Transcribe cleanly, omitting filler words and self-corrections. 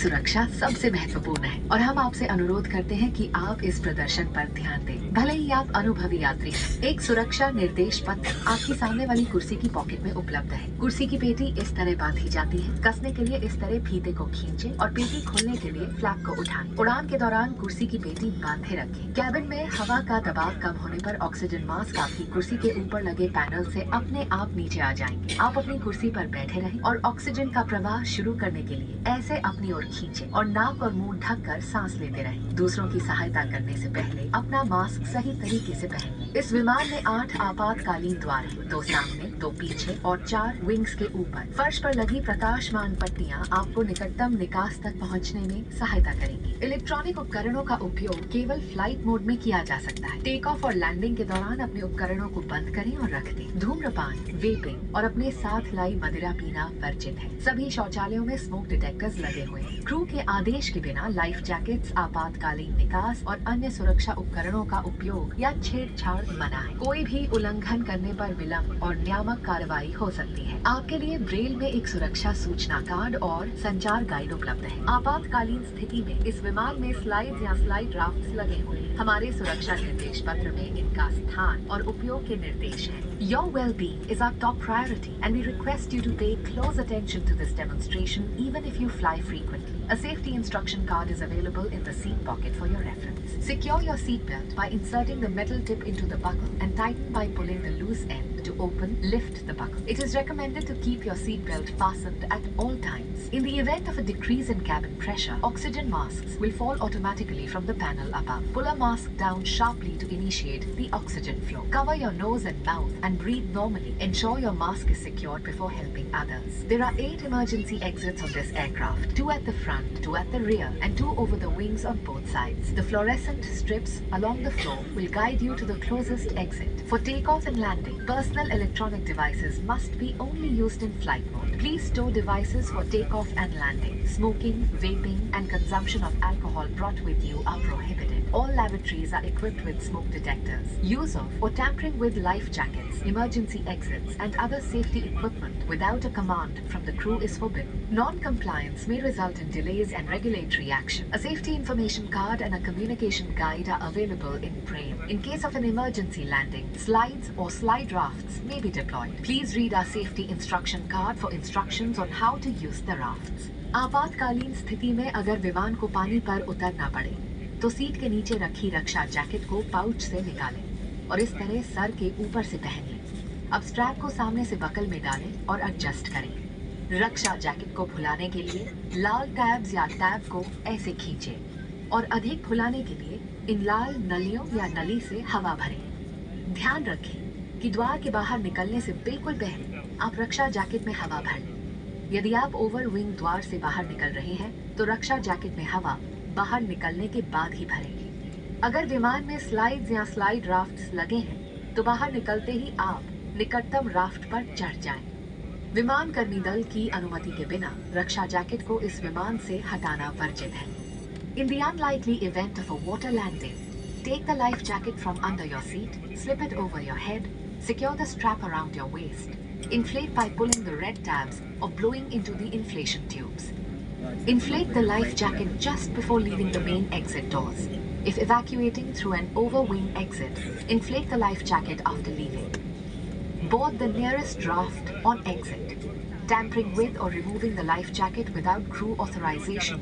सुरक्षा सबसे महत्वपूर्ण है और हम आपसे अनुरोध करते हैं कि आप इस प्रदर्शन पर ध्यान दें। भले ही आप अनुभवी यात्री हैं, एक सुरक्षा निर्देश पत्र आपकी सामने वाली कुर्सी की पॉकेट में उपलब्ध है। कुर्सी की पेटी इस तरह बांधी जाती है। कसने के लिए इस तरह फीते को खींचे और पेटी खोलने के लिए फ्लैप को उठाएं। उड़ान के दौरान कुर्सी की पेटी बांधे रखें। कैबिन में हवा का दबाव कम होने पर ऑक्सीजन मास्क आपकी कुर्सी के ऊपर लगे पैनल से अपने आप नीचे आ जाएंगे। आप अपनी कुर्सी पर बैठे रहें और ऑक्सीजन का प्रवाह शुरू करने के लिए ऐसे अपनी ओर खींचे और नाक और मुंह ढककर सांस लेते रहें। दूसरों की सहायता करने से पहले अपना मास्क सही तरीके से पहनें। इस विमान में 8 आपातकालीन द्वार हैं, 2 सामने, 2 पीछे और 4 विंग्स के ऊपर। फर्श पर लगी प्रकाशमान पट्टियां आपको निकटतम निकास तक पहुंचने में सहायता करेंगी। इलेक्ट्रॉनिक उपकरणों का उपयोग केवल फ्लाइट मोड में किया जा सकता है। टेक ऑफ और लैंडिंग के दौरान अपने उपकरणों को बंद करें और रख दें। धूम्रपान, वेपिंग और अपने साथ लाई मदिरा पीना वर्जित है। सभी शौचालयों में स्मोक डिटेक्टर्स लगे हुए हैं। क्रू के आदेश के बिना लाइफ जैकेट्स, आपातकालीन निकास और अन्य सुरक्षा उपकरणों का उपयोग या छेड़छाड़ मना है। कोई भी उल्लंघन करने पर विलंब और नियामक कार्रवाई हो सकती है। आपके लिए ब्रेल में एक सुरक्षा सूचना कार्ड और संचार गाइड उपलब्ध है। आपातकालीन स्थिति में इस विमान में स्लाइड या स्लाइड ड्राफ्ट्स लगे हुए हैं। हमारे सुरक्षा निर्देश पत्र में इनका स्थान और उपयोग के निर्देश हैं। Your well-being is our top priority and we request you to pay close attention to this demonstration even if you fly frequently. A safety instruction card is available in the seat pocket for your reference. Secure your seat belt by inserting the metal tip into the buckle and tighten by pulling the loose end to open, lift the buckle. It is recommended to keep your seat belt fastened at all times. In the event of a decrease in cabin pressure, oxygen masks will fall automatically from the panel above. Pull a mask down sharply to initiate the oxygen flow. Cover your nose and mouth and breathe normally. Ensure your mask is secured before helping others. There are 8 emergency exits on this aircraft, 2 at the front, 2 at the rear, and 2 over the wings on both sides. The fluorescent strips along the floor will guide you to the closest exit. For takeoff and landing, personal electronic devices must be only used in flight mode. Please store devices for takeoff and landing. Smoking, vaping, and consumption of alcohol brought with you are prohibited. All lavatories are equipped with smoke detectors. Use of or tampering with life jackets, emergency exits, and other safety equipment without a command from the crew is forbidden. Non-compliance may result in delays and regulatory action. A safety information card and a communication guide are available in Braille. In case of an emergency landing, slides or slide rafts may be deployed. Please read our safety instruction card for instructions on how to use the rafts. आपातकालीन स्थिति में अगर विमान को पानी पर उतरना पड़े तो सीट के नीचे रखी रक्षा जैकेट को पाउच से निकालें और इस तरह सर के ऊपर से पहन लें। अब स्ट्रैप को सामने से बकल में डालें और एडजस्ट करें। रक्षा जैकेट को फुलाने के लिए लाल टैब्स या टैब को ऐसे खींचें और अधिक फुलाने के लिए इन लाल नलियों या नली से हवा भरें। ध्यान रखें कि द्वार के बाहर निकलने से बिल्कुल पहले आप रक्षा जैकेट में हवा भर लें। यदि आप ओवर विंग द्वार से बाहर निकल रहे हैं तो रक्षा जैकेट में हवा बाहर निकलने के बाद ही भरेंगे। अगर विमान में स्लाइड्स या स्लाइड राफ्ट्स लगे हैं तो बाहर निकलते ही आप निकटतम राफ्ट पर चढ़ जाएं। विमान कर्मी दल की अनुमति के बिना रक्षा जैकेट को इस विमान से हटाना वर्जित है। In the unlikely event of a water landing, take the life jacket from under your seat, slip it over your head, secure the strap around your waist, inflate by pulling the red tabs or blowing into the inflation tubes. Inflate the life jacket just before leaving the main exit doors. If evacuating through an over-wing exit, inflate the life jacket after leaving. Board the nearest draft on exit. Tampering with or removing the life jacket without crew authorization